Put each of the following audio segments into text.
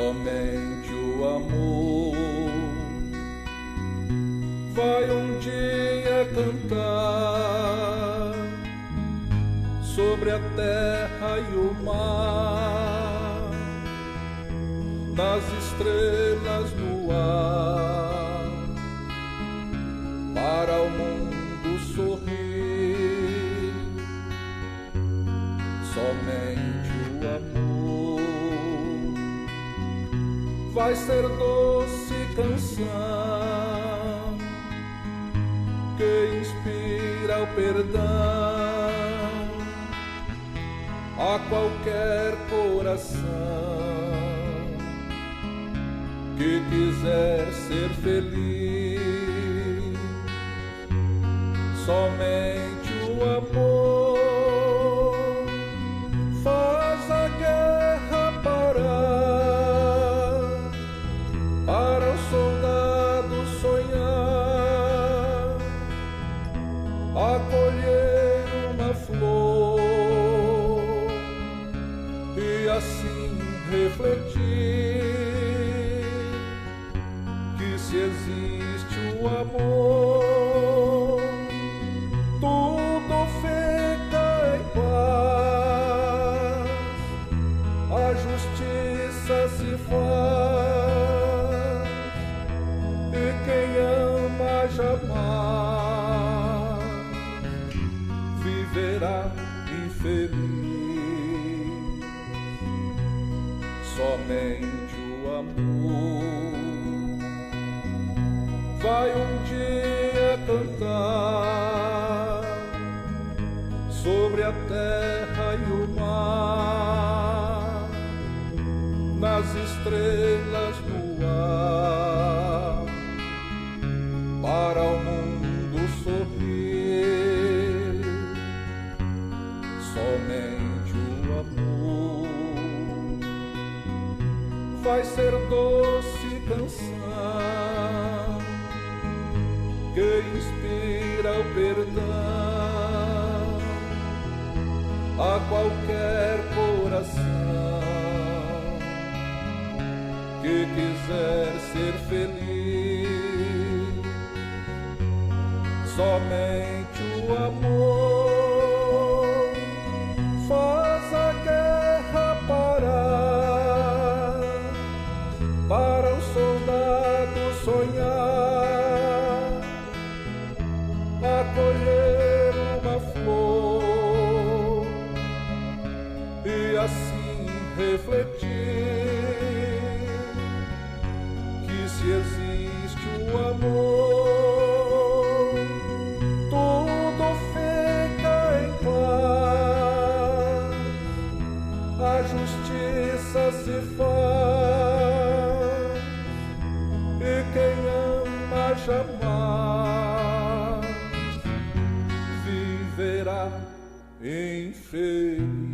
Somente o amor vai um dia cantar sobre a terra e o mar, nas estrelas no ar, para o mundo sorrir. Somente o amor vai ser doce canção que inspira o perdão a qualquer coração que quiser ser feliz. Somente o amor faz a guerra parar, para o soldado sonhar, acolher uma flor e assim refletir que se existe o amor, tudo fica em paz, a justiça se faz e quem ama jamais viverá infeliz. Somente o amor vai um dia cantar sobre a terra e o mar, nas estrelas no ar, para o mundo sorrir. Somente o amor vai ser doce canção que inspira o perdão a qualquer coração que quiser ser feliz. Somente o amor faz a guerra parar, para o soldado sonhar, acolher uma flor e assim refletir que se existe o amor, tudo fica em paz, a justiça se faz e quem ama jamais viverá infeliz.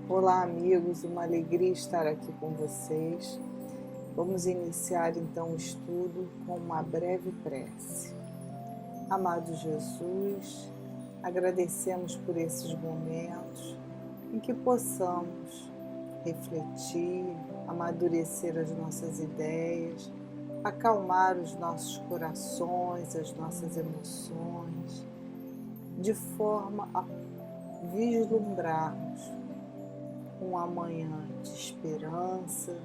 Olá, amigos, uma alegria estar aqui com vocês. Vamos iniciar então o estudo com uma breve prece. Amado Jesus, agradecemos por esses momentos em que possamos refletir, amadurecer as nossas ideias, acalmar os nossos corações, as nossas emoções, de forma a vislumbrarmos um amanhã de esperança,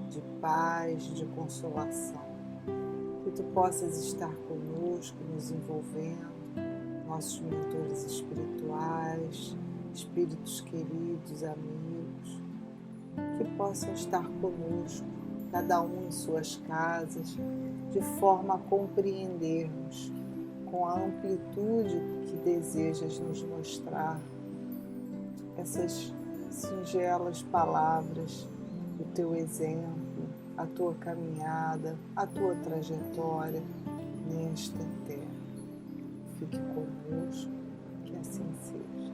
de paz, de consolação. Que Tu possas estar conosco, nos envolvendo, nossos mentores espirituais, espíritos queridos, amigos, que possam estar conosco, cada um em suas casas, de forma a compreendermos com a amplitude que desejas nos mostrar essas singelas palavras, o Teu exemplo, a Tua caminhada, a Tua trajetória nesta terra. Fique conosco, que assim seja.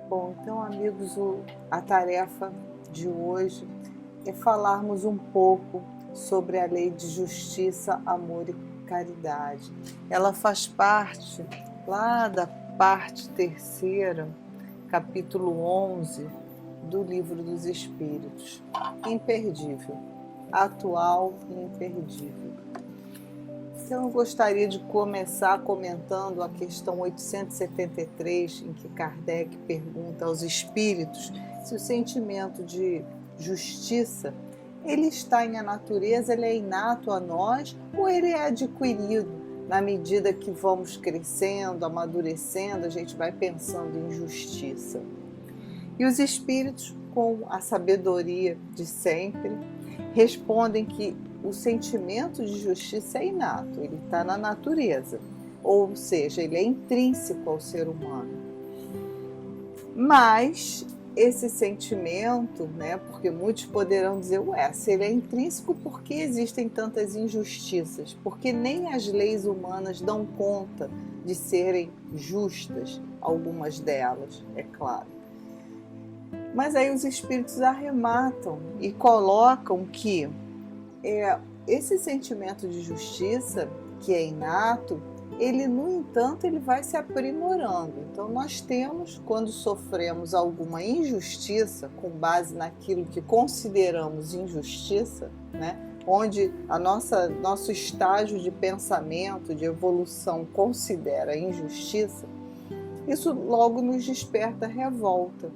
Bom, então, amigos, a tarefa de hoje é falarmos um pouco sobre a lei de justiça, amor e caridade. Ela faz parte lá da parte terceira, capítulo 11 do Livro dos Espíritos. Imperdível, atual e imperdível. Então eu gostaria de começar comentando a questão 873, em que Kardec pergunta aos espíritos se o sentimento de justiça ele está em a natureza, ele é inato a nós ou ele é adquirido na medida que vamos crescendo, amadurecendo, a gente vai pensando em justiça. E os espíritos, com a sabedoria de sempre, respondem que o sentimento de justiça é inato, ele está na natureza, ou seja, ele é intrínseco ao ser humano. Mas esse sentimento, porque muitos poderão dizer, se ele é intrínseco, por que existem tantas injustiças? Porque nem as leis humanas dão conta de serem justas, algumas delas, é claro. Mas aí os espíritos arrematam e colocam que esse sentimento de justiça, que é inato, ele, no entanto, ele vai se aprimorando. Então, nós temos, quando sofremos alguma injustiça, com base naquilo que consideramos injustiça, onde nosso estágio de pensamento, de evolução, considera injustiça, isso logo nos desperta revolta.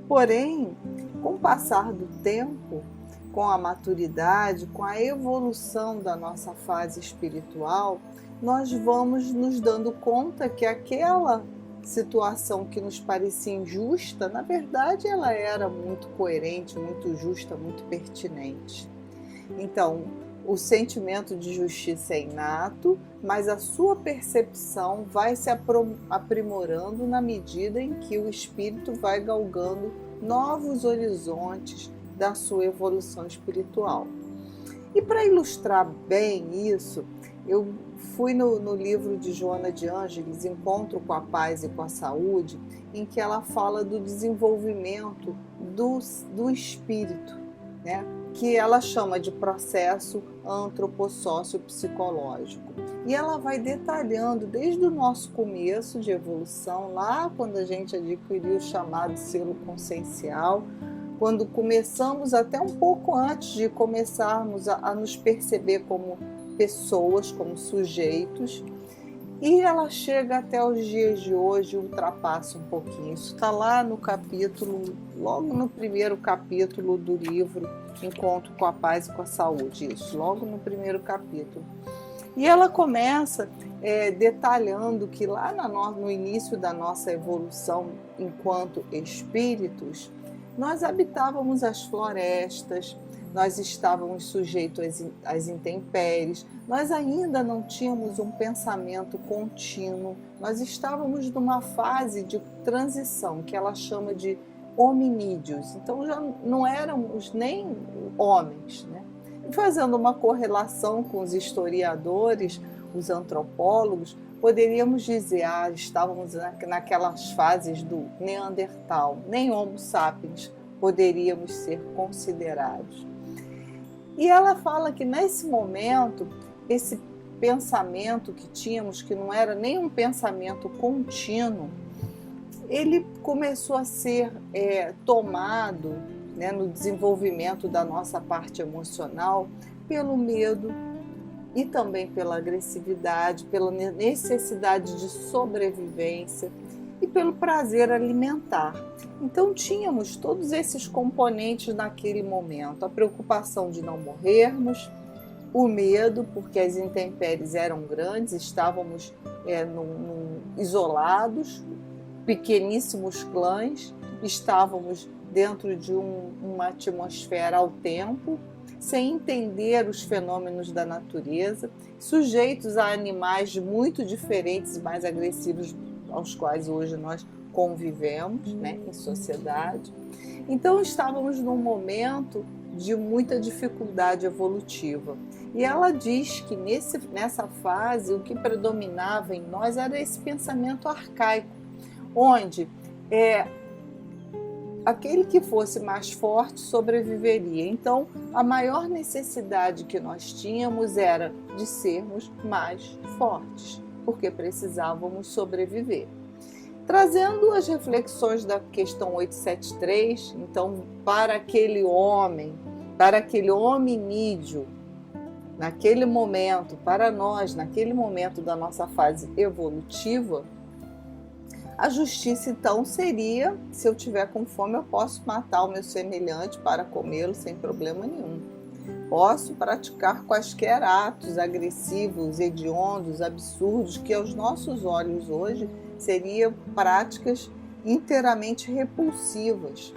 Porém, com o passar do tempo, com a maturidade, com a evolução da nossa fase espiritual, nós vamos nos dando conta que aquela situação que nos parecia injusta, na verdade ela era muito coerente, muito justa, muito pertinente. Então, o sentimento de justiça é inato, mas a sua percepção vai se aprimorando na medida em que o espírito vai galgando novos horizontes da sua evolução espiritual. E para ilustrar bem isso, eu fui no livro de Joana de Ângeles, Encontro com a Paz e com a Saúde, em que ela fala do desenvolvimento do espírito, que ela chama de processo antropossócio-psicológico. E ela vai detalhando desde o nosso começo de evolução, lá quando a gente adquiriu o chamado selo consciencial, quando começamos até um pouco antes de começarmos a nos perceber como pessoas, como sujeitos, e ela chega até os dias de hoje, ultrapassa um pouquinho. Isso está lá no capítulo, logo no primeiro capítulo do livro Encontro com a Paz e com a Saúde, isso, logo no primeiro capítulo. E ela começa detalhando que lá no início da nossa evolução enquanto espíritos, nós habitávamos as florestas, nós estávamos sujeitos às intempéries, nós ainda não tínhamos um pensamento contínuo, nós estávamos numa fase de transição, que ela chama de hominídeos, então já não éramos nem homens, E fazendo uma correlação com os historiadores, os antropólogos, poderíamos dizer, estávamos naquelas fases do Neandertal, nem Homo sapiens poderíamos ser considerados. E ela fala que nesse momento, esse pensamento que tínhamos, que não era nem um pensamento contínuo, ele começou a ser tomado, no desenvolvimento da nossa parte emocional, pelo medo e também pela agressividade, pela necessidade de sobrevivência e pelo prazer alimentar. Então tínhamos todos esses componentes naquele momento, a preocupação de não morrermos, o medo, porque as intempéries eram grandes, estávamos isolados, pequeníssimos clãs, estávamos dentro de uma atmosfera ao tempo, sem entender os fenômenos da natureza, sujeitos a animais muito diferentes e mais agressivos aos quais hoje nós convivemos, em sociedade. Então estávamos num momento de muita dificuldade evolutiva. E ela diz que nessa fase o que predominava em nós era esse pensamento arcaico, onde aquele que fosse mais forte sobreviveria. Então, a maior necessidade que nós tínhamos era de sermos mais fortes, porque precisávamos sobreviver. Trazendo as reflexões da questão 873, então, para aquele hominídeo, naquele momento, para nós, naquele momento da nossa fase evolutiva, a justiça então seria, se eu tiver com fome, eu posso matar o meu semelhante para comê-lo sem problema nenhum. Posso praticar quaisquer atos agressivos, hediondos, absurdos, que aos nossos olhos hoje seriam práticas inteiramente repulsivas.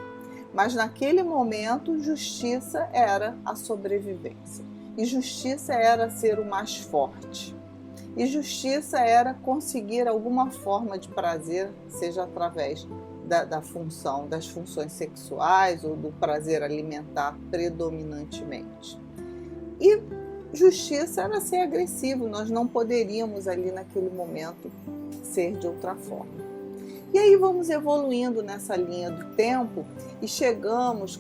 Mas naquele momento, justiça era a sobrevivência. E justiça era ser o mais forte. E justiça era conseguir alguma forma de prazer, seja através das funções sexuais ou do prazer alimentar predominantemente. E justiça era ser agressivo, nós não poderíamos ali naquele momento ser de outra forma. E aí vamos evoluindo nessa linha do tempo e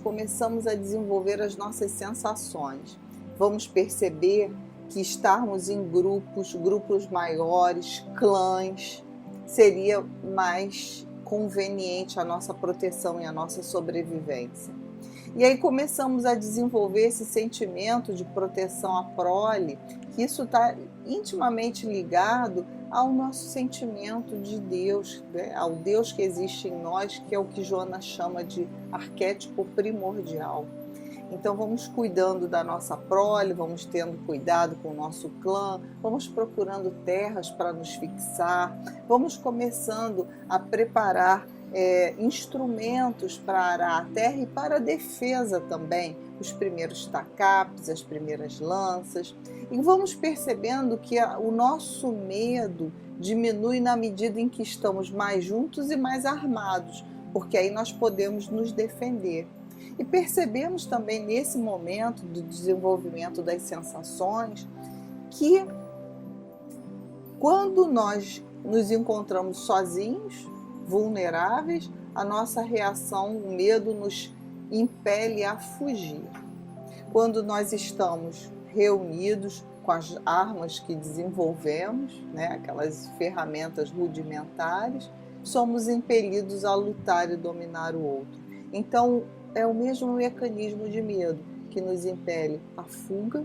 começamos a desenvolver as nossas sensações. Vamos perceber que estarmos em grupos maiores, clãs, seria mais conveniente a nossa proteção e a nossa sobrevivência. E aí começamos a desenvolver esse sentimento de proteção à prole, que isso está intimamente ligado ao nosso sentimento de Deus, né? Ao Deus que existe em nós, que é o que Joana chama de arquétipo primordial. Então vamos cuidando da nossa prole, vamos tendo cuidado com o nosso clã, vamos procurando terras para nos fixar, vamos começando a preparar instrumentos para arar a terra e para a defesa também, os primeiros tacapes, as primeiras lanças. E vamos percebendo que o nosso medo diminui na medida em que estamos mais juntos e mais armados, porque aí nós podemos nos defender. E percebemos também nesse momento do desenvolvimento das sensações que quando nós nos encontramos sozinhos, vulneráveis, a nossa reação, o medo nos impele a fugir. Quando nós estamos reunidos com as armas que desenvolvemos, né, aquelas ferramentas rudimentares, somos impelidos a lutar e dominar o outro. Então, é o mesmo mecanismo de medo que nos impele à fuga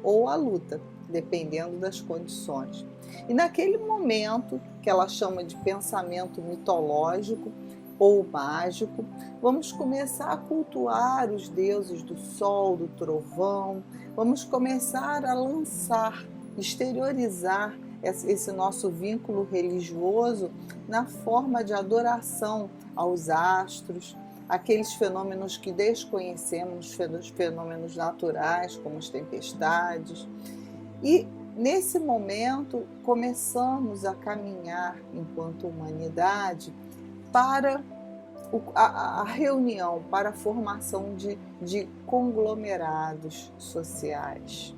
ou à luta, dependendo das condições. E naquele momento, que ela chama de pensamento mitológico ou mágico, vamos começar a cultuar os deuses do sol, do trovão, vamos começar a lançar, exteriorizar esse nosso vínculo religioso na forma de adoração aos astros, aqueles fenômenos que desconhecemos, os fenômenos naturais, como as tempestades. E nesse momento começamos a caminhar enquanto humanidade para a reunião, para a formação de conglomerados sociais.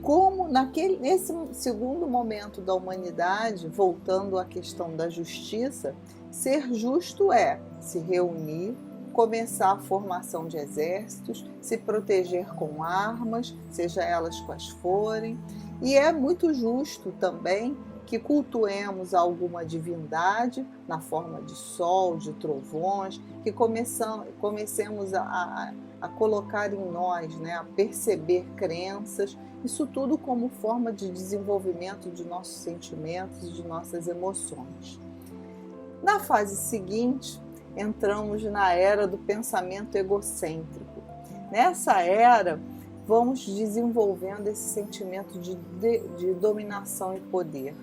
Como nesse segundo momento da humanidade, voltando à questão da justiça, ser justo é se reunir, começar a formação de exércitos, se proteger com armas, seja elas quais forem, e é muito justo também que cultuemos alguma divindade na forma de sol, de trovões, que comecemos a colocar em nós, né, a perceber crenças, isso tudo como forma de desenvolvimento de nossos sentimentos e de nossas emoções. Na fase seguinte, entramos na era do pensamento egocêntrico. Nessa era, vamos desenvolvendo esse sentimento de dominação e poder.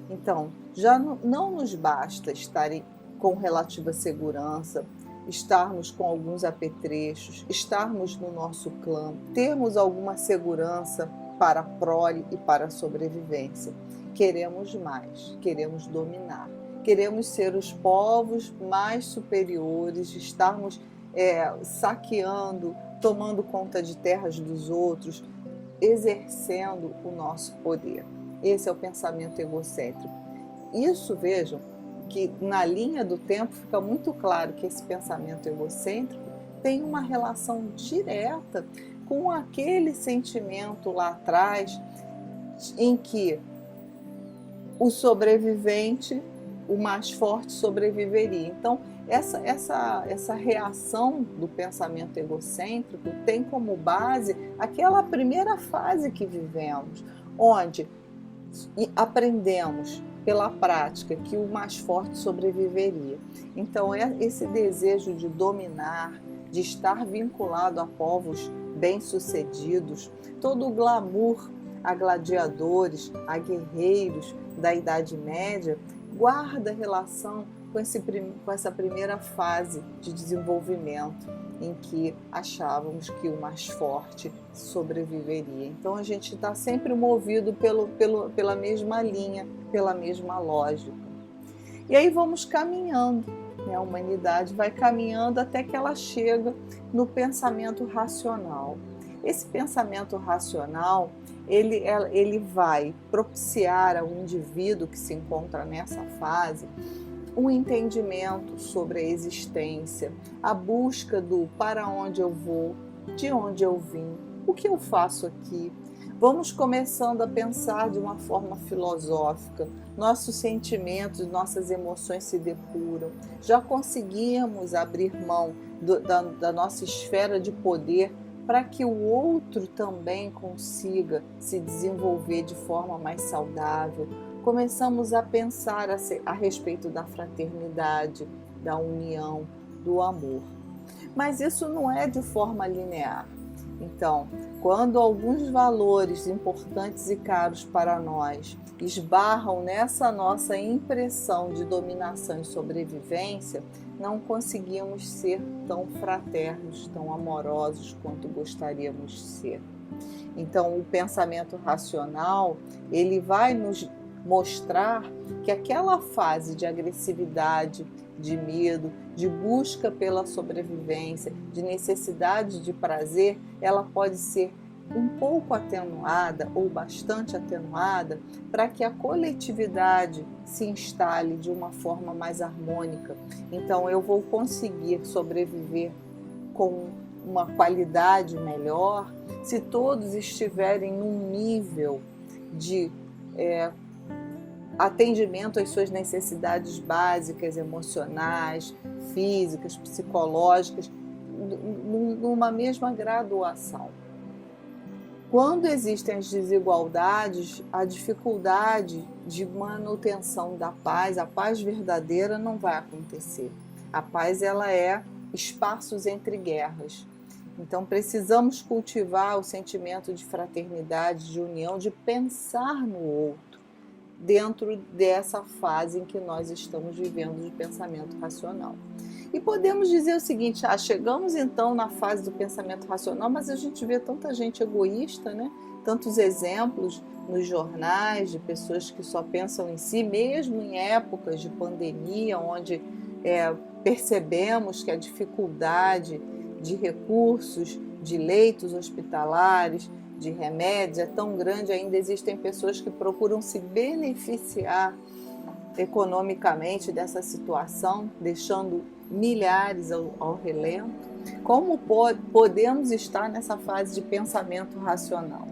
Então, já não nos basta estar com relativa segurança, estarmos com alguns apetrechos, estarmos no nosso clã, termos alguma segurança para a prole e para a sobrevivência. Queremos mais, queremos dominar. Queremos ser os povos mais superiores, estarmos saqueando, tomando conta de terras dos outros, exercendo o nosso poder. Esse é o pensamento egocêntrico. Isso, vejam, que na linha do tempo fica muito claro que esse pensamento egocêntrico tem uma relação direta com aquele sentimento lá atrás em que o sobrevivente, o mais forte, sobreviveria. Então, essa reação do pensamento egocêntrico tem como base aquela primeira fase que vivemos, onde aprendemos pela prática que o mais forte sobreviveria. Então, esse desejo de dominar, de estar vinculado a povos bem-sucedidos, todo o glamour a gladiadores, a guerreiros da Idade Média, guarda relação com essa primeira fase de desenvolvimento em que achávamos que o mais forte sobreviveria. Então a gente está sempre movido pela mesma linha, pela mesma lógica. E aí vamos caminhando, né? A humanidade vai caminhando até que ela chega no pensamento racional. Esse pensamento racional, ele vai propiciar ao indivíduo que se encontra nessa fase um entendimento sobre a existência, a busca do para onde eu vou, de onde eu vim, o que eu faço aqui. Vamos começando a pensar de uma forma filosófica, nossos sentimentos, nossas emoções se depuram, já conseguimos abrir mão da nossa esfera de poder para que o outro também consiga se desenvolver de forma mais saudável. Começamos a pensar a respeito da fraternidade, da união, do amor. Mas isso não é de forma linear. Então, quando alguns valores importantes e caros para nós esbarram nessa nossa impressão de dominação e sobrevivência, não conseguimos ser tão fraternos, tão amorosos quanto gostaríamos de ser. Então, o pensamento racional, ele vai nos mostrar que aquela fase de agressividade, de medo, de busca pela sobrevivência, de necessidade de prazer, ela pode ser um pouco atenuada ou bastante atenuada para que a coletividade se instale de uma forma mais harmônica. Então eu vou conseguir sobreviver com uma qualidade melhor se todos estiverem num nível de atendimento às suas necessidades básicas, emocionais, físicas, psicológicas, numa mesma graduação. Quando existem as desigualdades, a dificuldade de manutenção da paz, a paz verdadeira não vai acontecer. A paz, ela é espaços entre guerras. Então precisamos cultivar o sentimento de fraternidade, de união, de pensar no outro, dentro dessa fase em que nós estamos vivendo de pensamento racional. E podemos dizer o seguinte, chegamos então na fase do pensamento racional, mas a gente vê tanta gente egoísta, né? Tantos exemplos nos jornais de pessoas que só pensam em si, mesmo em épocas de pandemia, onde percebemos que a dificuldade de recursos, de leitos hospitalares, de remédios é tão grande, ainda existem pessoas que procuram se beneficiar economicamente dessa situação, deixando milhares ao relento. Como podemos estar nessa fase de pensamento racional?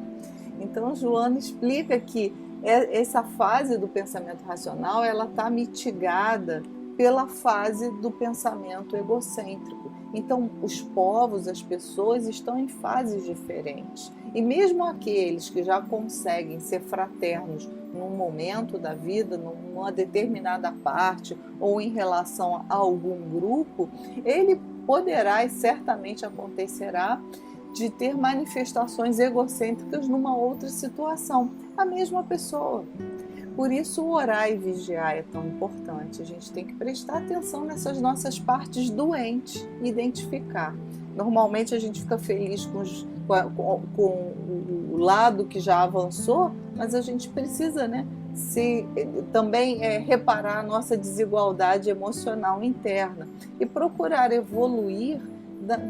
Então, Joana explica que essa fase do pensamento racional ela está mitigada pela fase do pensamento egocêntrico. Então, os povos, as pessoas estão em fases diferentes. E mesmo aqueles que já conseguem ser fraternos num momento da vida, numa determinada parte, ou em relação a algum grupo, ele poderá e certamente acontecerá de ter manifestações egocêntricas numa outra situação, a mesma pessoa. Por isso o orar e vigiar é tão importante. A gente tem que prestar atenção nessas nossas partes doentes e identificar. Normalmente a gente fica feliz com o lado que já avançou, mas a gente precisa, né, também reparar a nossa desigualdade emocional interna e procurar evoluir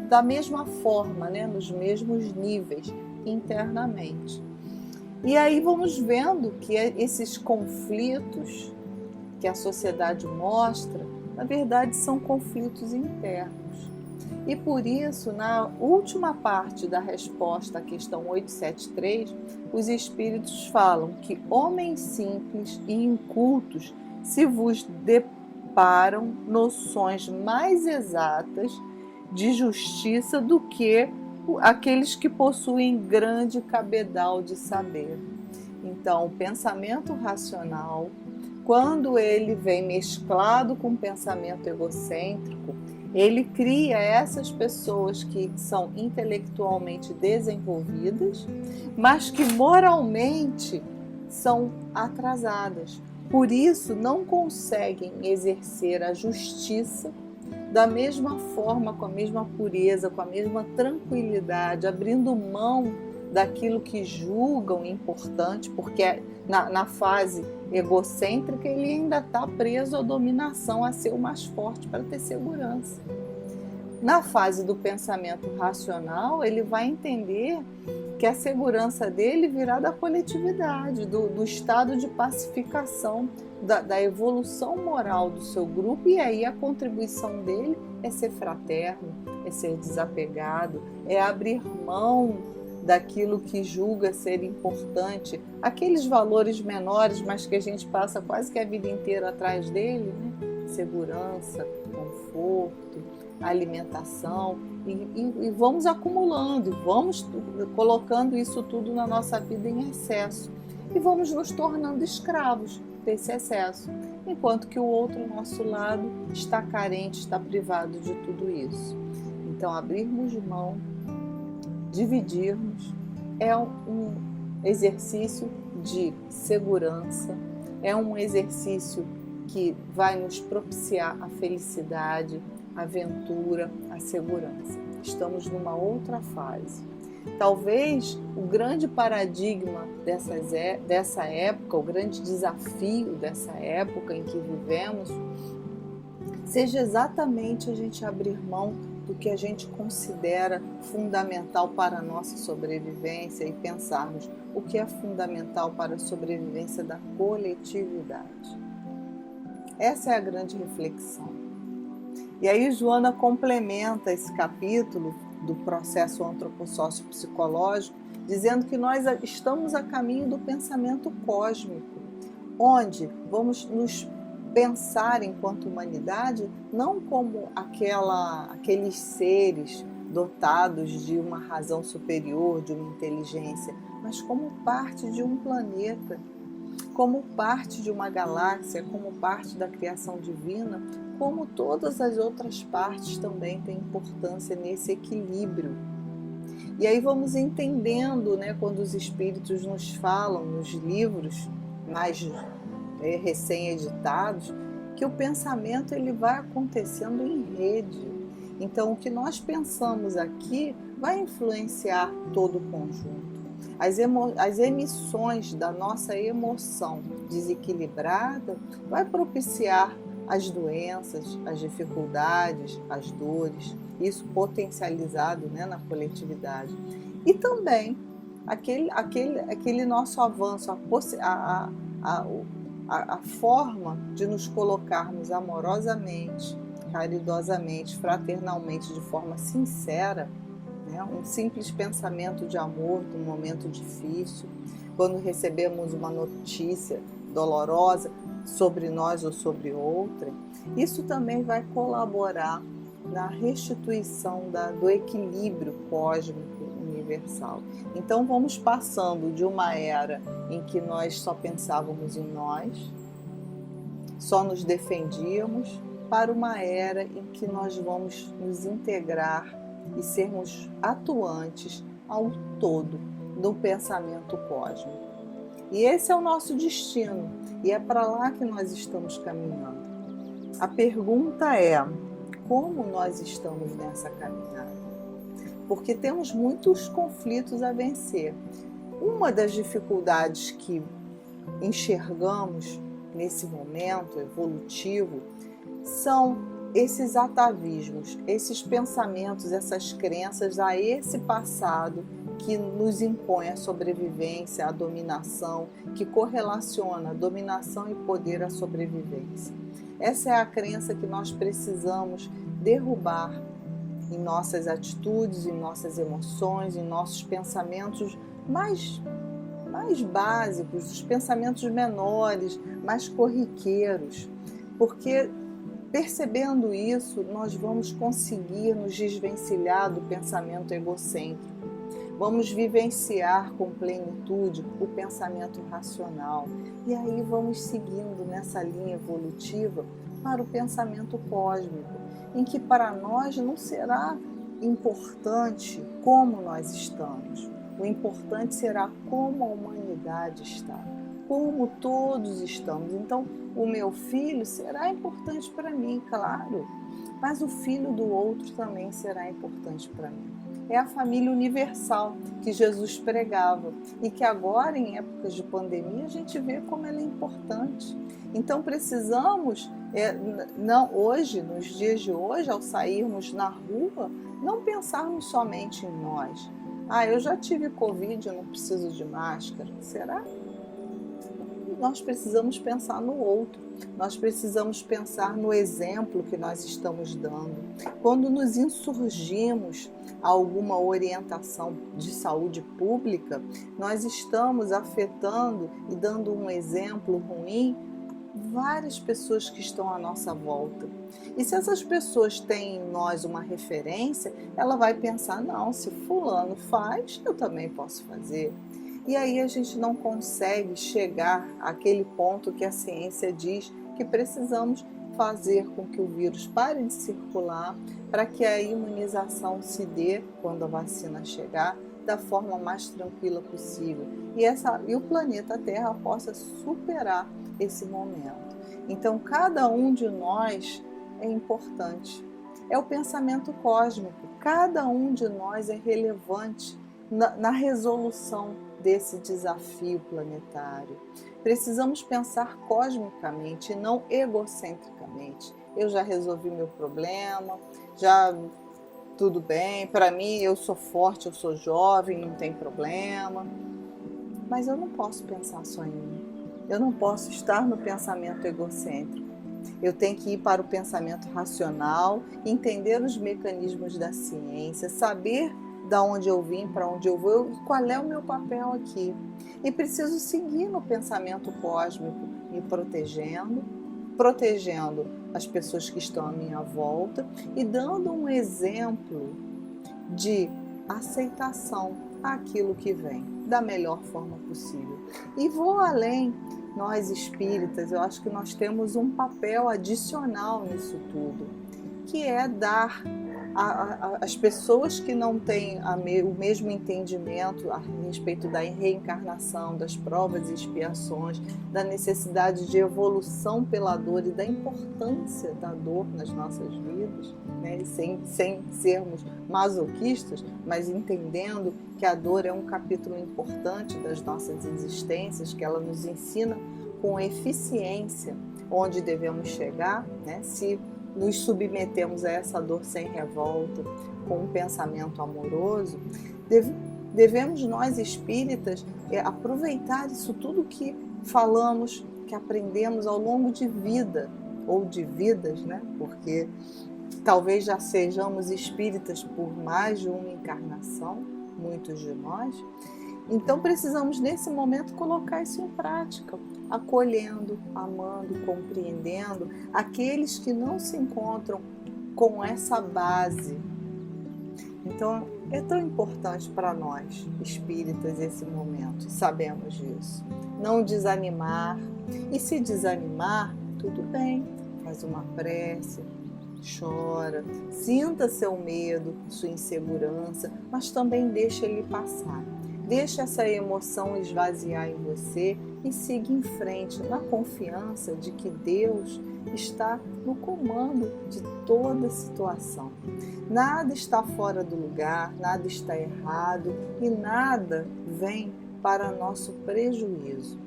da mesma forma, né, nos mesmos níveis internamente. E aí vamos vendo que esses conflitos que a sociedade mostra, na verdade são conflitos internos. E por isso, na última parte da resposta à questão 873, os espíritos falam que homens simples e incultos, se vos deparam noções mais exatas de justiça do que aqueles que possuem grande cabedal de saber. Então, o pensamento racional, quando ele vem mesclado com o pensamento egocêntrico, ele cria essas pessoas que são intelectualmente desenvolvidas, mas que moralmente são atrasadas. Por isso, não conseguem exercer a justiça da mesma forma, com a mesma pureza, com a mesma tranquilidade, abrindo mão daquilo que julgam importante, porque na fase egocêntrica ele ainda está preso à dominação, a ser o mais forte para ter segurança. Na fase do pensamento racional, ele vai entender que a segurança dele virá da coletividade, do estado de pacificação, da evolução moral do seu grupo, e aí a contribuição dele é ser fraterno, é ser desapegado, é abrir mão daquilo que julga ser importante, aqueles valores menores, mas que a gente passa quase que a vida inteira atrás dele, né? Segurança, conforto, alimentação, e vamos acumulando, vamos colocando isso tudo na nossa vida em excesso, e vamos nos tornando escravos desse excesso, enquanto que o outro, nosso lado, está carente, está privado de tudo isso. Então, abrirmos mão, dividirmos, é um exercício de segurança, é um exercício que vai nos propiciar a felicidade, a aventura, a segurança. Estamos numa outra fase. Talvez o grande paradigma dessa época, o grande desafio dessa época em que vivemos, seja exatamente a gente abrir mão do que a gente considera fundamental para a nossa sobrevivência e pensarmos o que é fundamental para a sobrevivência da coletividade. Essa é a grande reflexão. E aí Joana complementa esse capítulo do processo antropossócio-psicológico, dizendo que nós estamos a caminho do pensamento cósmico, onde vamos nos pensar enquanto humanidade não como aqueles seres dotados de uma razão superior, de uma inteligência, mas como parte de um planeta, como parte de uma galáxia, como parte da criação divina, como todas as outras partes também têm importância nesse equilíbrio. E aí vamos entendendo, né, quando os espíritos nos falam nos livros mais recém-editados, que o pensamento ele vai acontecendo em rede. Então, o que nós pensamos aqui vai influenciar todo o conjunto. As emissões da nossa emoção desequilibrada vai propiciar as doenças, as dificuldades, as dores, isso potencializado, né, na coletividade. E também aquele nosso avanço, a forma de nos colocarmos amorosamente, caridosamente, fraternalmente, de forma sincera, né? Um simples pensamento de amor num momento difícil, quando recebemos uma notícia dolorosa sobre nós ou sobre outra, isso também vai colaborar na restituição do equilíbrio cósmico universal. Então vamos passando de uma era em que nós só pensávamos em nós, só nos defendíamos, para uma era em que nós vamos nos integrar e sermos atuantes ao todo do pensamento cósmico. E esse é o nosso destino, e é para lá que nós estamos caminhando. A pergunta é: como nós estamos nessa caminhada? Porque temos muitos conflitos a vencer. Uma das dificuldades que enxergamos nesse momento evolutivo são esses atavismos, esses pensamentos, essas crenças a esse passado que nos impõe a sobrevivência, a dominação, que correlaciona dominação e poder à sobrevivência. Essa é a crença que nós precisamos derrubar em nossas atitudes, em nossas emoções, em nossos pensamentos mais básicos, os pensamentos menores, mais corriqueiros, porque percebendo isso, nós vamos conseguir nos desvencilhar do pensamento egocêntrico. Vamos vivenciar com plenitude o pensamento racional. E aí vamos seguindo nessa linha evolutiva para o pensamento cósmico, em que para nós não será importante como nós estamos. O importante será como a humanidade está, como todos estamos. Então, o meu filho será importante para mim, claro, mas o filho do outro também será importante para mim. É a família universal que Jesus pregava e que agora, em épocas de pandemia, a gente vê como ela é importante. Então, precisamos, hoje, nos dias de hoje, ao sairmos na rua, não pensarmos somente em nós. Eu já tive Covid, eu não preciso de máscara. Será? Nós precisamos pensar no outro, nós precisamos pensar no exemplo que nós estamos dando. Quando nos insurgimos a alguma orientação de saúde pública, nós estamos afetando e dando um exemplo ruim várias pessoas que estão à nossa volta. E se essas pessoas têm em nós uma referência, ela vai pensar, não, se fulano faz, eu também posso fazer. E aí a gente não consegue chegar àquele ponto que a ciência diz que precisamos fazer com que o vírus pare de circular para que a imunização se dê, quando a vacina chegar, da forma mais tranquila possível. E o planeta Terra possa superar esse momento. Então, cada um de nós é importante. É o pensamento cósmico. Cada um de nós é relevante na resolução desse desafio planetário. Precisamos pensar cosmicamente e não egocentricamente. Eu já resolvi meu problema, já tudo bem, para mim eu sou forte, eu sou jovem, não tem problema. Mas eu não posso pensar só em mim. Eu não posso estar no pensamento egocêntrico. Eu tenho que ir para o pensamento racional, entender os mecanismos da ciência, saber da onde eu vim, para onde eu vou, qual é o meu papel aqui. E preciso seguir no pensamento cósmico, me protegendo as pessoas que estão à minha volta e dando um exemplo de aceitação àquilo que vem, da melhor forma possível. E vou além, nós espíritas, eu acho que nós temos um papel adicional nisso tudo, que é dar as pessoas que não têm o mesmo entendimento a respeito da reencarnação, das provas e expiações, da necessidade de evolução pela dor e da importância da dor nas nossas vidas, né? sem sermos masoquistas, mas entendendo que a dor é um capítulo importante das nossas existências, que ela nos ensina com eficiência onde devemos chegar, né? Se nos submetemos a essa dor sem revolta, com um pensamento amoroso, devemos nós espíritas aproveitar isso tudo que falamos, que aprendemos ao longo de vida, ou de vidas, né? Porque talvez já sejamos espíritas por mais de uma encarnação, muitos de nós. Então precisamos nesse momento colocar isso em prática, acolhendo, amando, compreendendo aqueles que não se encontram com essa base. Então é tão importante para nós espíritas esse momento, sabemos disso. Não desanimar, e se desanimar, tudo bem, faz uma prece, chora, sinta seu medo, sua insegurança, mas também deixa ele passar. Deixa essa emoção esvaziar em você e siga em frente na confiança de que Deus está no comando de toda a situação. Nada está fora do lugar, nada está errado e nada vem para nosso prejuízo.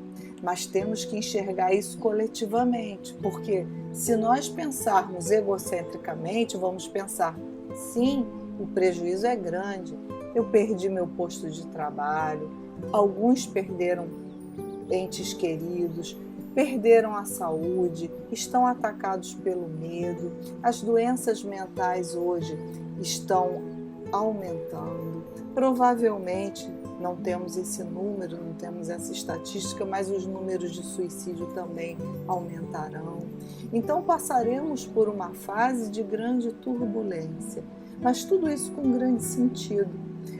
Mas temos que enxergar isso coletivamente, porque se nós pensarmos egocentricamente, vamos pensar, sim, o prejuízo é grande, eu perdi meu posto de trabalho, alguns perderam entes queridos, perderam a saúde, estão atacados pelo medo, as doenças mentais hoje estão aumentando. Provavelmente não temos esse número, não temos essa estatística, mas os números de suicídio também aumentarão. Então passaremos por uma fase de grande turbulência, mas tudo isso com grande sentido,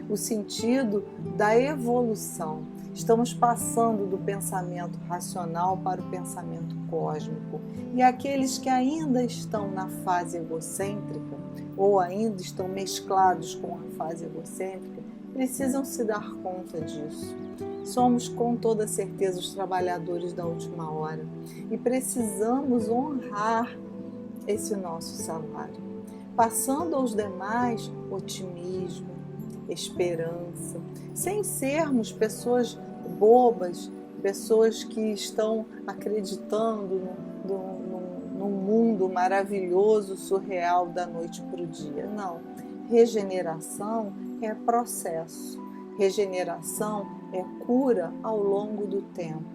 o sentido da evolução. Estamos passando do pensamento racional para o pensamento cósmico. E aqueles que ainda estão na fase egocêntrica, ou ainda estão mesclados com a fase egocêntrica, precisam se dar conta disso. Somos com toda certeza os trabalhadores da última hora e precisamos honrar esse nosso salário, passando aos demais otimismo, esperança, sem sermos pessoas bobas, pessoas que estão acreditando num mundo maravilhoso, surreal da noite para o dia. Não. Regeneração é processo. Regeneração é cura ao longo do tempo.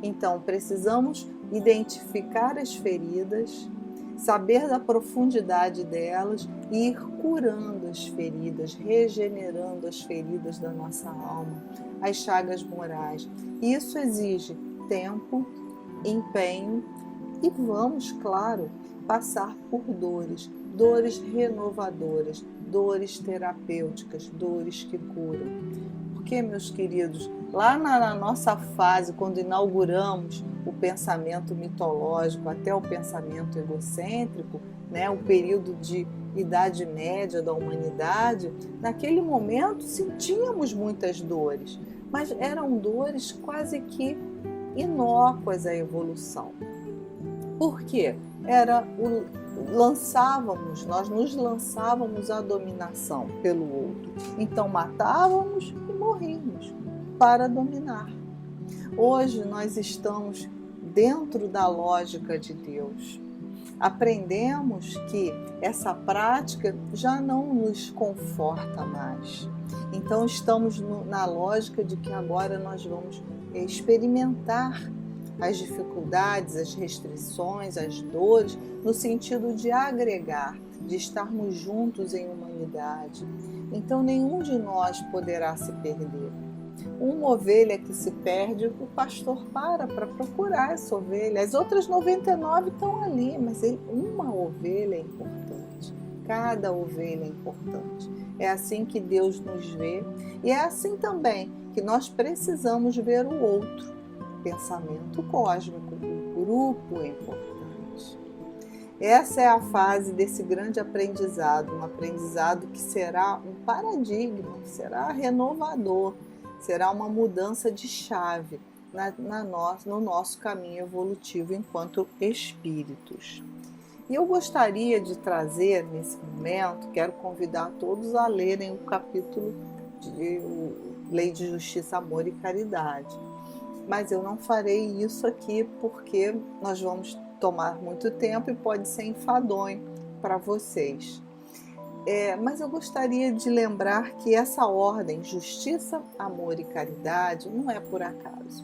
Então, precisamos identificar as feridas, saber da profundidade delas e ir curando as feridas, regenerando as feridas da nossa alma, as chagas morais. Isso exige tempo, empenho e vamos, claro, passar por dores, dores renovadoras, dores terapêuticas, dores que curam. Porque, meus queridos, lá na nossa fase, quando inauguramos o pensamento mitológico até o pensamento egocêntrico, né, o período de Idade Média da humanidade, naquele momento sentíamos muitas dores, mas eram dores quase que inócuas à evolução. Por quê? Nós nos lançávamos à dominação pelo outro. Então matávamos e morríamos para dominar. Hoje nós estamos dentro da lógica de Deus. Aprendemos que essa prática já não nos conforta mais. Então estamos na lógica de que agora nós vamos experimentar as dificuldades, as restrições, as dores, no sentido de agregar, de estarmos juntos em humanidade. Então nenhum de nós poderá se perder. Uma ovelha que se perde, o pastor para procurar essa ovelha. As outras 99 estão ali, mas uma ovelha é importante. Cada ovelha é importante. É assim que Deus nos vê e é assim também que nós precisamos ver o outro. Pensamento cósmico, o grupo é importante. Essa é a fase desse grande aprendizado, um aprendizado que será um paradigma, será renovador, será uma mudança de chave no nosso caminho evolutivo enquanto espíritos. E eu gostaria de trazer nesse momento, quero convidar todos a lerem o capítulo de Lei de Justiça, Amor e Caridade. Mas eu não farei isso aqui porque nós vamos tomar muito tempo e pode ser enfadonho para vocês. Mas eu gostaria de lembrar que essa ordem, justiça, amor e caridade, não é por acaso.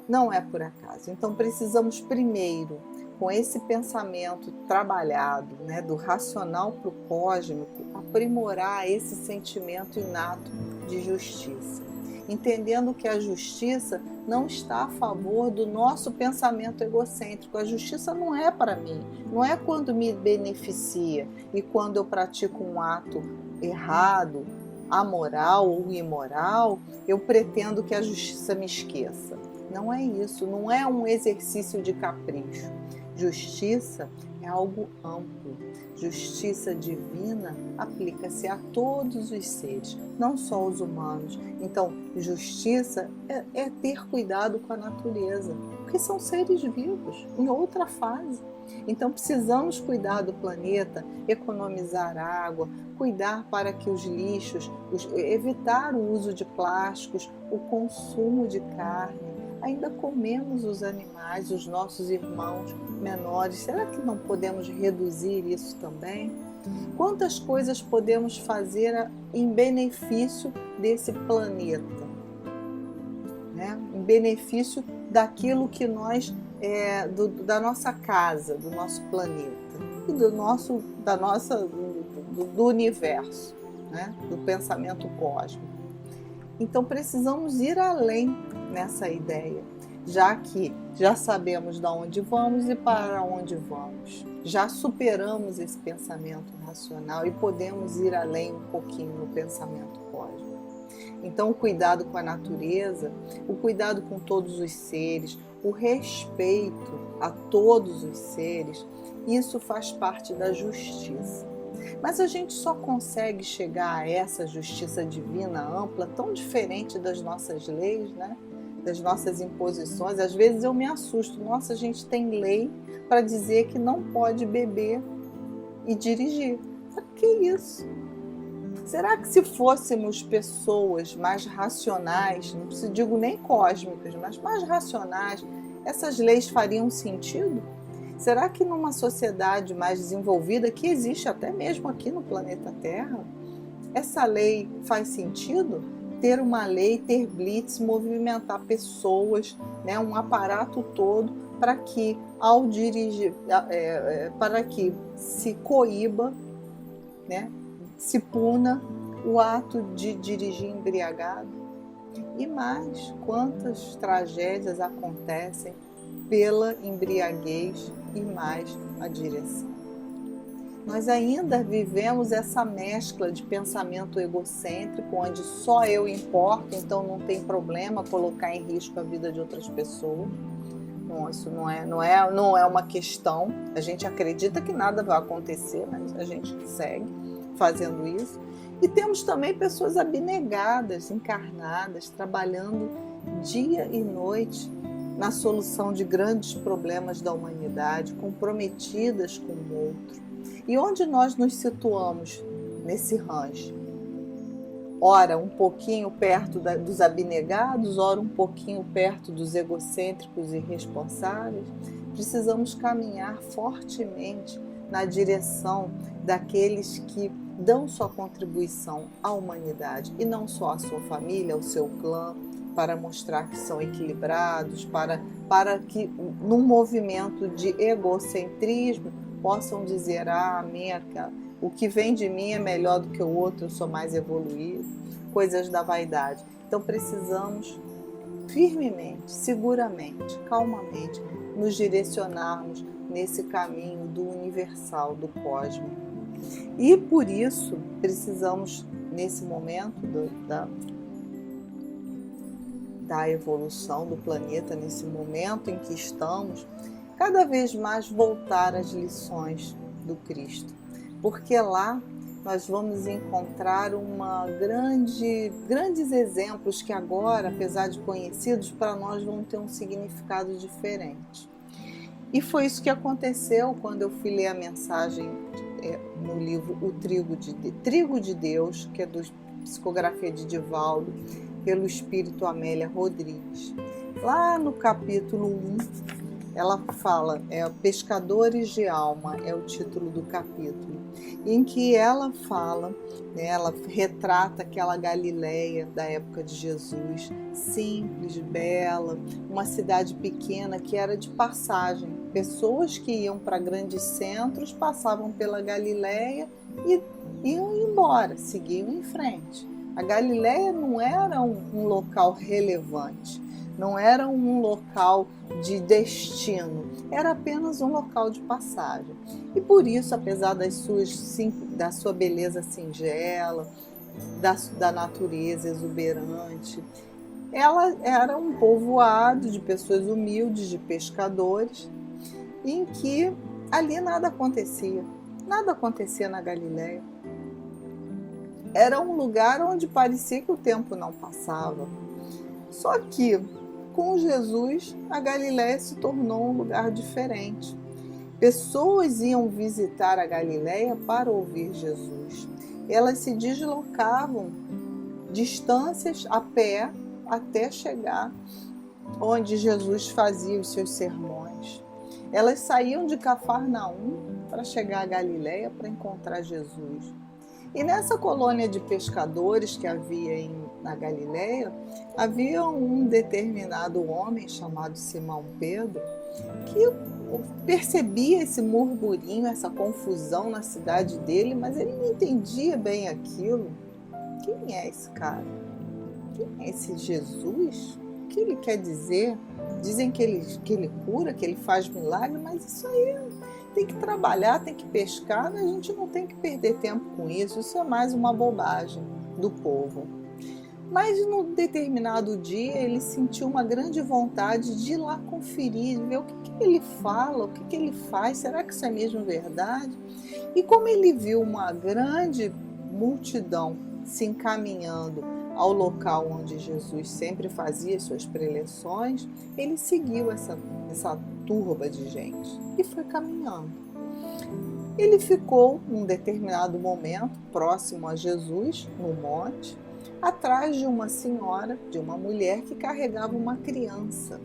Não é por acaso. Então precisamos primeiro, com esse pensamento trabalhado, né, do racional para o cósmico, aprimorar esse sentimento inato de justiça. Entendendo que a justiça não está a favor do nosso pensamento egocêntrico. A justiça não é para mim, não é quando me beneficia e quando eu pratico um ato errado, amoral ou imoral, eu pretendo que a justiça me esqueça. Não é isso, não é um exercício de capricho. Justiça é algo amplo. Justiça divina aplica-se a todos os seres, não só os humanos. Então, justiça é ter cuidado com a natureza, porque são seres vivos, em outra fase. Então, precisamos cuidar do planeta, economizar água, cuidar para que os lixos, evitar o uso de plásticos, o consumo de carne. Ainda comemos os animais, os nossos irmãos menores. Será que não podemos reduzir isso também? Quantas coisas podemos fazer em benefício desse planeta, né? Em benefício daquilo que nós, da nossa casa, do nosso planeta e do universo, né? Do pensamento cósmico. Então precisamos ir além nessa ideia, já que já sabemos de onde vamos e para onde vamos. Já superamos esse pensamento racional e podemos ir além um pouquinho no pensamento cósmico. Então o cuidado com a natureza, o cuidado com todos os seres, o respeito a todos os seres, isso faz parte da justiça. Mas a gente só consegue chegar a essa justiça divina ampla, tão diferente das nossas leis, né? Das nossas imposições. Às vezes eu me assusto. Nossa, a gente tem lei para dizer que não pode beber e dirigir. Para que isso? Será que se fôssemos pessoas mais racionais, não digo nem cósmicas, mas mais racionais, essas leis fariam sentido? Será que numa sociedade mais desenvolvida, que existe até mesmo aqui no planeta Terra, essa lei faz sentido? Ter uma lei, ter blitz, movimentar pessoas, né, um aparato todo para que ao dirigir, para que se coíba, né, se puna o ato de dirigir embriagado. E mais, quantas tragédias acontecem pela embriaguez e mais a direção. Nós ainda vivemos essa mescla de pensamento egocêntrico, onde só eu importo, então não tem problema colocar em risco a vida de outras pessoas. Não, isso não é uma questão. A gente acredita que nada vai acontecer, mas a gente segue fazendo isso. E temos também pessoas abnegadas, encarnadas, trabalhando dia e noite na solução de grandes problemas da humanidade, comprometidas com o outro. E onde nós nos situamos nesse range? Ora, um pouquinho perto dos abnegados, ora um pouquinho perto dos egocêntricos e irresponsáveis. Precisamos caminhar fortemente na direção daqueles que dão sua contribuição à humanidade, e não só à sua família, ao seu clã, para mostrar que são equilibrados, para que num movimento de egocentrismo possam dizer: o que vem de mim é melhor do que o outro, eu sou mais evoluído, coisas da vaidade. Então precisamos firmemente, seguramente, calmamente nos direcionarmos nesse caminho do universal, do cósmico. E por isso precisamos, nesse momento da evolução do planeta, nesse momento em que estamos, cada vez mais voltar às lições do Cristo, porque lá nós vamos encontrar grandes exemplos que agora, apesar de conhecidos, para nós vão ter um significado diferente. E foi isso que aconteceu quando eu fui ler a mensagem no livro O Trigo de Deus, que é da psicografia de Divaldo, pelo Espírito Amélia Rodrigues. Lá no capítulo 1, ela fala, Pescadores de Alma, é o título do capítulo, em que ela fala, né, ela retrata aquela Galileia da época de Jesus, simples, bela, uma cidade pequena que era de passagem. Pessoas que iam para grandes centros passavam pela Galileia e iam embora, seguiam em frente. A Galileia não era um local relevante, não era um local de destino, era apenas um local de passagem. E por isso, apesar da sua beleza singela, da natureza exuberante, ela era um povoado de pessoas humildes, de pescadores, em que ali nada acontecia na Galileia. Era um lugar onde parecia que o tempo não passava. Só que, com Jesus, a Galileia se tornou um lugar diferente. Pessoas iam visitar a Galileia para ouvir Jesus. Elas se deslocavam distâncias a pé até chegar onde Jesus fazia os seus sermões. Elas saíam de Cafarnaum para chegar à Galileia para encontrar Jesus. E nessa colônia de pescadores que havia na Galileia, havia um determinado homem chamado Simão Pedro, que percebia esse murmurinho, essa confusão na cidade dele, mas ele não entendia bem aquilo. Quem é esse cara? Quem é esse Jesus? O que ele quer dizer? Dizem que ele cura, que ele faz milagre, mas isso aí tem que trabalhar, tem que pescar, a gente não tem que perder tempo com isso. Isso é mais uma bobagem do povo. Mas num determinado dia ele sentiu uma grande vontade de ir lá conferir, ver o que ele fala, o que ele faz, será que isso é mesmo verdade? E como ele viu uma grande multidão se encaminhando ao local onde Jesus sempre fazia suas preleções, ele seguiu essa turba de gente e foi caminhando. Ele ficou, num determinado momento, próximo a Jesus, no monte, atrás de uma senhora, de uma mulher que carregava uma criança.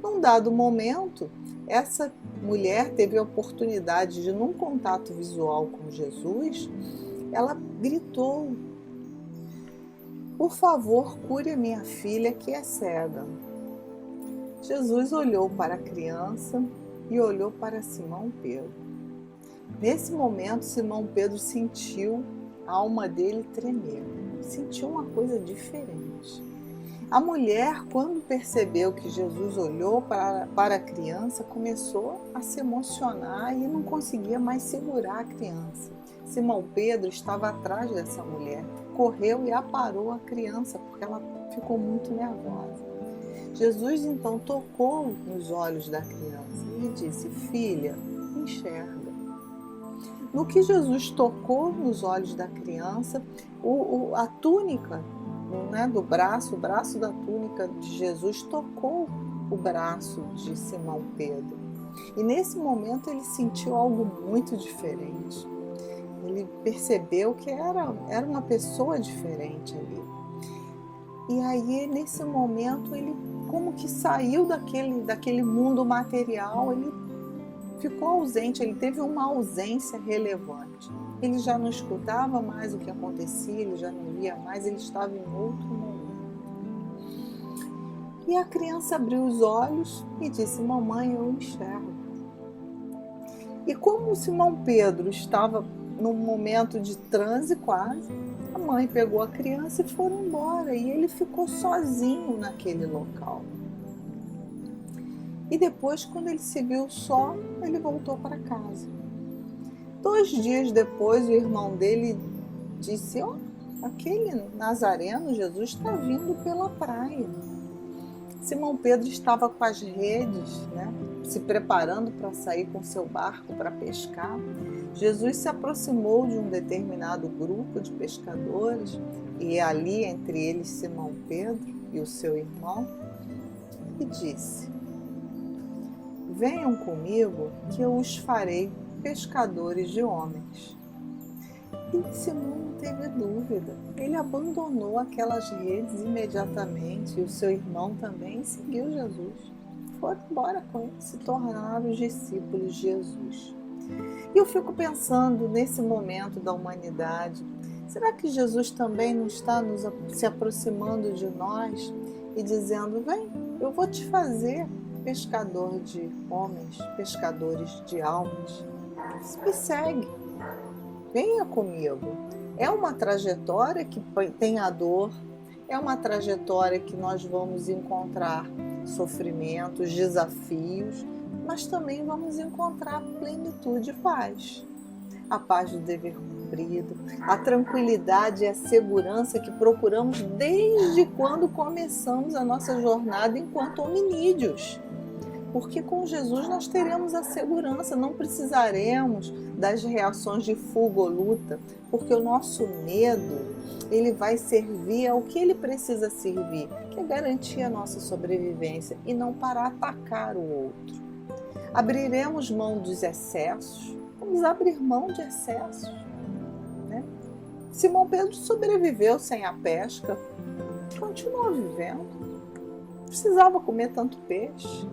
Num dado momento, essa mulher teve a oportunidade de, num contato visual com Jesus, ela gritou: "Por favor, cure a minha filha que é cega." Jesus olhou para a criança e olhou para Simão Pedro. Nesse momento, Simão Pedro sentiu a alma dele tremer, sentiu uma coisa diferente. A mulher, quando percebeu que Jesus olhou para a criança, começou a se emocionar e não conseguia mais segurar a criança. Simão Pedro estava atrás dessa mulher, correu e aparou a criança, porque ela ficou muito nervosa. Jesus então tocou nos olhos da criança e disse: "Filha, enxerga." No que Jesus tocou nos olhos da criança, a túnica, do braço, o braço da túnica de Jesus tocou o braço de Simão Pedro. E nesse momento ele sentiu algo muito diferente. Ele percebeu que era uma pessoa diferente ali. E aí, nesse momento, ele como que saiu daquele mundo material, ele ficou ausente, ele teve uma ausência relevante. Ele já não escutava mais o que acontecia, ele já não via mais, ele estava em outro mundo. E a criança abriu os olhos e disse: "Mamãe, eu enxergo." E como Simão Pedro estava num momento de transe quase, a mãe pegou a criança e foram embora, e ele ficou sozinho naquele local. E depois, quando ele se viu só, ele voltou para casa. 2 dias depois, o irmão dele disse: aquele Nazareno, Jesus, está vindo pela praia. Simão Pedro estava com as redes, se preparando para sair com seu barco para pescar. Jesus se aproximou de um determinado grupo de pescadores, e ali entre eles Simão Pedro e o seu irmão, e disse: "Venham comigo que eu os farei pescadores de homens." E Simão não teve dúvida, ele abandonou aquelas redes imediatamente, e o seu irmão também seguiu Jesus. Foram embora com ele, se tornaram os discípulos de Jesus. E eu fico pensando nesse momento da humanidade, será que Jesus também não está se aproximando de nós e dizendo: "Vem, eu vou te fazer pescador de homens, pescadores de almas. Me segue, venha comigo." É uma trajetória que tem a dor, é uma trajetória que nós vamos encontrar sofrimentos, desafios, mas também vamos encontrar plenitude e paz. A paz do dever cumprido, a tranquilidade e a segurança que procuramos desde quando começamos a nossa jornada enquanto hominídeos. Porque com Jesus nós teremos a segurança, não precisaremos das reações de fuga ou luta, porque o nosso medo, ele vai servir ao que ele precisa servir, que é garantir a nossa sobrevivência e não para atacar o outro. Abriremos mão dos excessos, vamos abrir mão de excessos. Simão Pedro sobreviveu sem a pesca, continuou vivendo, não precisava comer tanto peixe.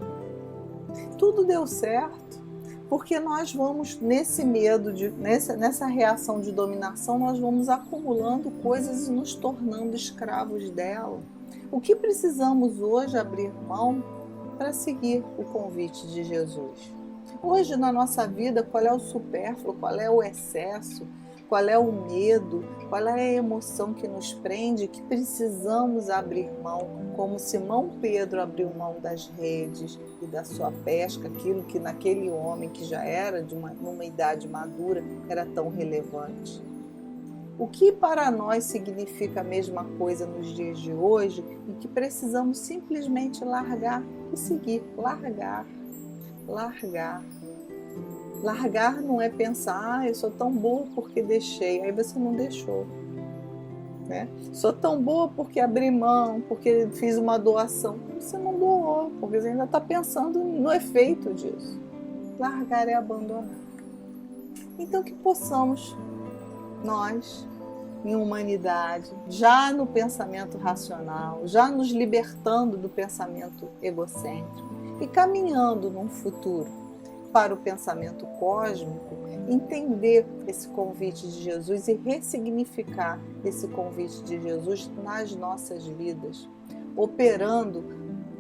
Tudo deu certo, Porque nós vamos, nesse medo, nessa reação de dominação, nós vamos acumulando coisas e nos tornando escravos dela. O que precisamos hoje abrir mão para seguir o convite de Jesus? Hoje na nossa vida, qual é o supérfluo, qual é o excesso, qual é o medo, qual é a emoção que nos prende, que precisamos abrir mão, como Simão Pedro abriu mão das redes e da sua pesca, aquilo que naquele homem que já era numa idade madura era tão relevante. O que para nós significa a mesma coisa nos dias de hoje e que precisamos simplesmente largar e seguir, largar. Largar não é pensar, eu sou tão boa porque deixei, aí você não deixou. Né? Sou tão boa porque abri mão, porque fiz uma doação. Você não doou, porque você ainda está pensando no efeito disso. Largar é abandonar. Então que possamos nós, em humanidade, já no pensamento racional, já nos libertando do pensamento egocêntrico e caminhando num futuro para o pensamento cósmico, entender esse convite de Jesus e ressignificar esse convite de Jesus nas nossas vidas, operando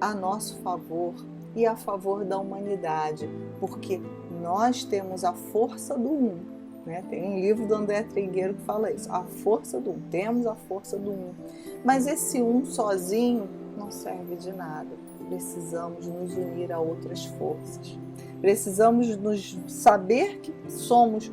a nosso favor e a favor da humanidade, porque nós temos a força do um. Né? Tem um livro do André Trigueiro que fala isso, a força do um, temos a força do um. Mas esse um sozinho não serve de nada, precisamos nos unir a outras forças. Precisamos nos saber que somos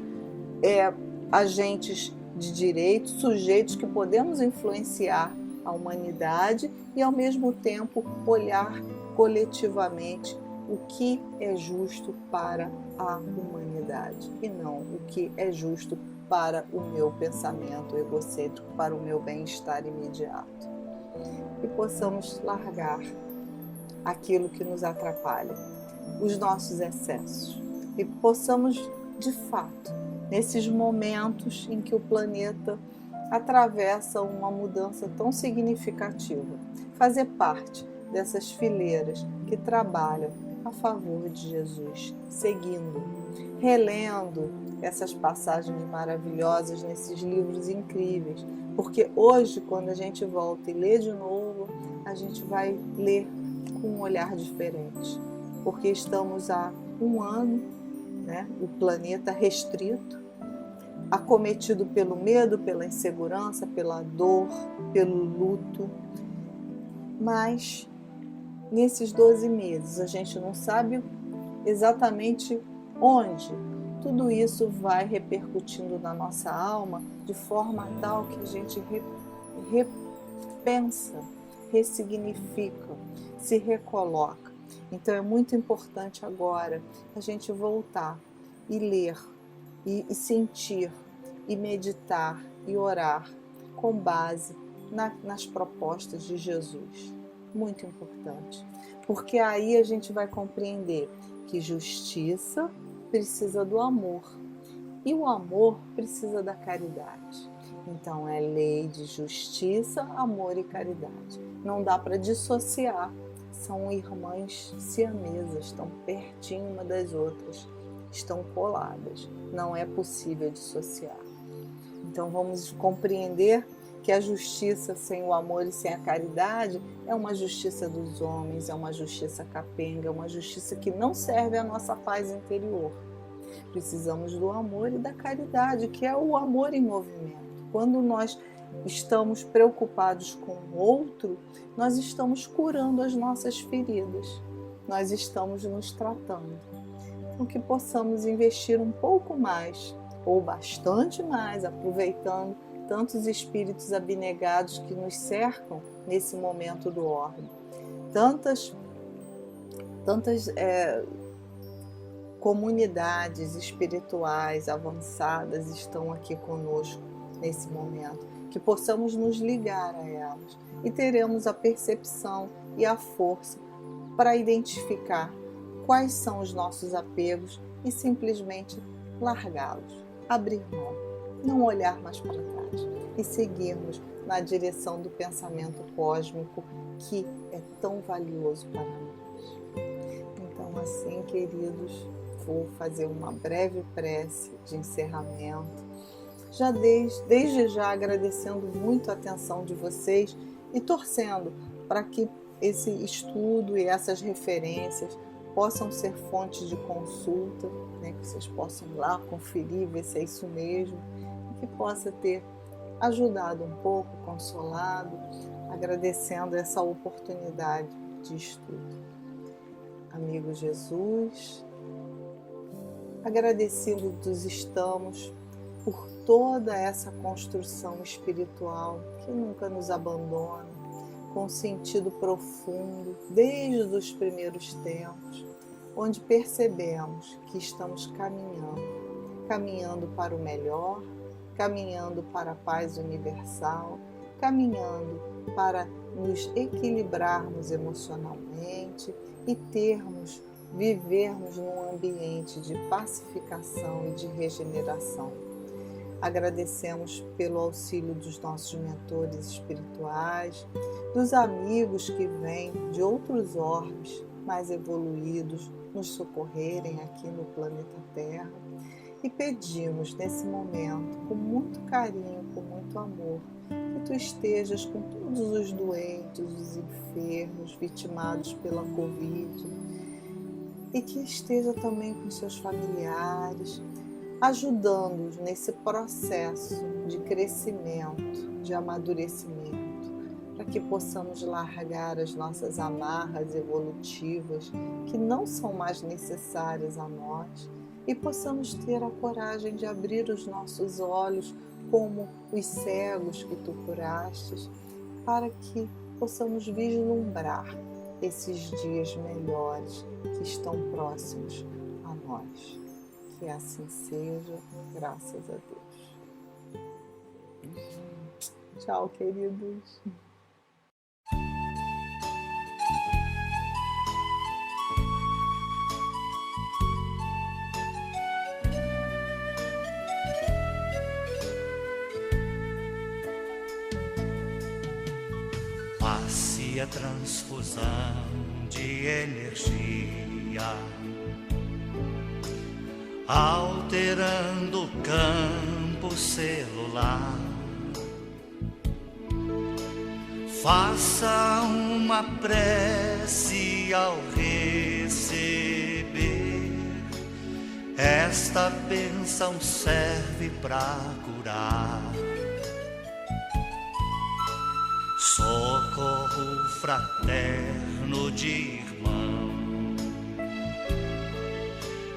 agentes de direito, sujeitos que podemos influenciar a humanidade e, ao mesmo tempo, olhar coletivamente o que é justo para a humanidade e não o que é justo para o meu pensamento egocêntrico, para o meu bem-estar imediato. E possamos largar aquilo que nos atrapalha, os nossos excessos, e possamos, de fato, nesses momentos em que o planeta atravessa uma mudança tão significativa, fazer parte dessas fileiras que trabalham a favor de Jesus, seguindo, relendo essas passagens maravilhosas nesses livros incríveis, porque hoje, quando a gente volta e lê de novo, a gente vai ler com um olhar diferente, porque estamos há um ano, né, o planeta restrito, acometido pelo medo, pela insegurança, pela dor, pelo luto. Mas nesses 12 meses a gente não sabe exatamente onde tudo isso vai repercutindo na nossa alma de forma tal que a gente repensa, ressignifica, se recoloca. Então é muito importante agora a gente voltar e ler, e sentir, e meditar, e orar com base nas propostas de Jesus. Muito importante, porque aí a gente vai compreender que justiça precisa do amor, e o amor precisa da caridade. Então é lei de justiça, amor e caridade. Não dá para dissociar, são irmãs siamesas, estão pertinho uma das outras, estão coladas, não é possível dissociar. Então vamos compreender que a justiça sem o amor e sem a caridade é uma justiça dos homens, é uma justiça capenga, é uma justiça que não serve à nossa paz interior. Precisamos do amor e da caridade, que é o amor em movimento. Quando nós estamos preocupados com o outro, nós estamos curando as nossas feridas, nós estamos nos tratando. Então que possamos investir um pouco mais, ou bastante mais, aproveitando tantos espíritos abnegados que nos cercam nesse momento do orbe. Tantas comunidades espirituais avançadas estão aqui conosco nesse momento, que possamos nos ligar a elas e teremos a percepção e a força para identificar quais são os nossos apegos e simplesmente largá-los, abrir mão, não olhar mais para trás e seguirmos na direção do pensamento cósmico que é tão valioso para nós. Então Então, assim, queridos, vou fazer uma breve prece de encerramento. Já desde já agradecendo muito a atenção de vocês e torcendo para que esse estudo e essas referências possam ser fontes de consulta, né, que vocês possam ir lá conferir, ver se é isso mesmo, e que possa ter ajudado um pouco, consolado, agradecendo essa oportunidade de estudo. Amigo Jesus, agradecidos estamos por toda essa construção espiritual que nunca nos abandona, com sentido profundo desde os primeiros tempos, onde percebemos que estamos caminhando para o melhor, caminhando para a paz universal, caminhando para nos equilibrarmos emocionalmente e vivermos num ambiente de pacificação e de regeneração. Agradecemos pelo auxílio dos nossos mentores espirituais, dos amigos que vêm de outros orbes mais evoluídos nos socorrerem aqui no planeta Terra, e pedimos nesse momento, com muito carinho, com muito amor, que Tu estejas com todos os doentes, os enfermos, vitimados pela Covid, e que esteja também com seus familiares, ajudando-os nesse processo de crescimento, de amadurecimento, para que possamos largar as nossas amarras evolutivas que não são mais necessárias a nós e possamos ter a coragem de abrir os nossos olhos como os cegos que Tu curastes, para que possamos vislumbrar esses dias melhores que estão próximos a nós. Que assim seja, graças a Deus. Tchau, queridos. Passe a transfusão de energia, alterando o campo celular. Faça uma prece ao receber. Esta bênção serve para curar. Socorro fraterno de irmão.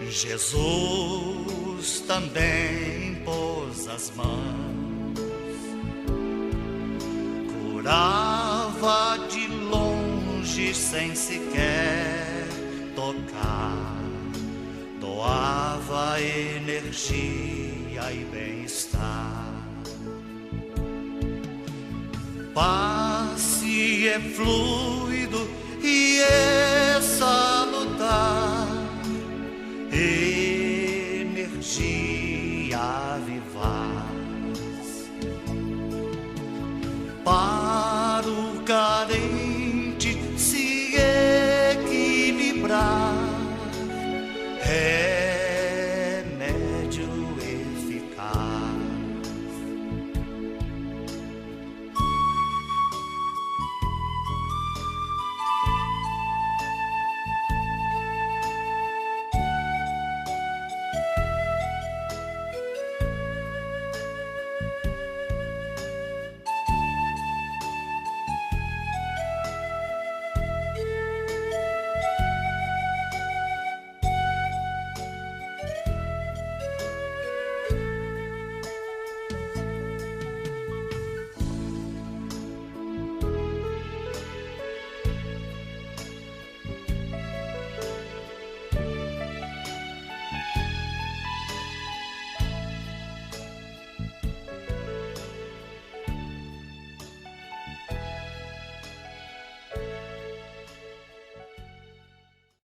Jesus também pôs as mãos, curava de longe sem sequer tocar, doava energia e bem-estar. Passe é fluido e